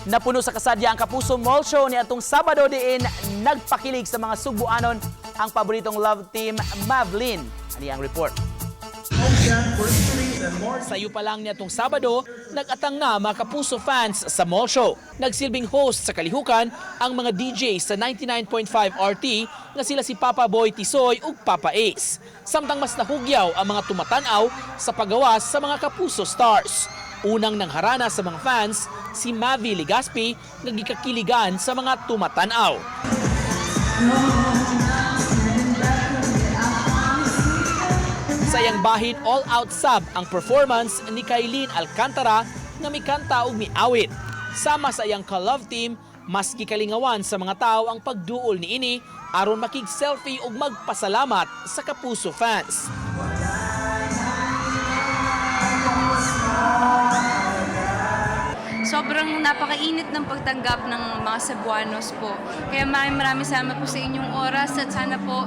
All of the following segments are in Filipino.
Napuno sa kasadya ang Kapuso Mall Show ni atong Sabado diin nagpakilig sa mga Subuanon ang paboritong love team Mavlin. Ani ang report. Sayo pa lang niya itong Sabado, nag-atang nga mga Kapuso fans sa mall show. Nagsilbing host sa kalihukan ang mga DJ sa 99.5 RT nga sila si Papa Boy Tisoy ug Papa Ace. Samtang mas nahugyaw ang mga tumatanaw sa paggawas sa mga Kapuso stars. Unang nangharana sa mga fans, si Mavi Legaspi nagikakiligan sa mga tumatanaw. Sayang bahin all-out sub ang performance ni Kailin Alcantara nga mikanta ug miawit. Sama sa iyang ka-love team, mas gikalingawan sa mga tao ang pagduol ni ini aron makig-selfie ug magpasalamat sa Kapuso fans. Sobrang napakainit ng pagtanggap ng mga Cebuanos po. Kaya maraming salamat po sa inyong oras at sana po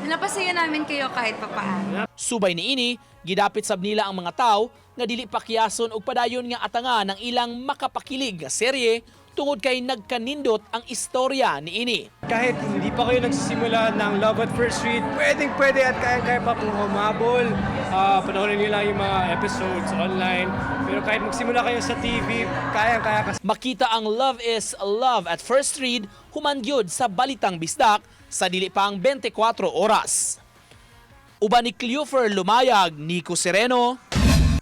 napasaya namin kayo kahit papaano. Subay ni ini, gidapit sab nila ang mga tao nga dili pakyason og padayon nga atanga ng ilang makapakilig nga serye tungod kay nagkanindot ang istorya ni ini. Kahit hindi pa kayo nagsisimula ng Love at First Read, pwede at kaya pa pong humabol. Panoorin nyo lang yung mga episodes online. Pero kahit magsimula kayo sa TV, kaya. Makita ang Love is Love at First Read humangyod sa Balitang Bisdak sa dili pa ang 24 oras. Uban ni Cleofer Lumayag, Nico Sereno,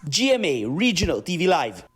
GMA Regional TV Live.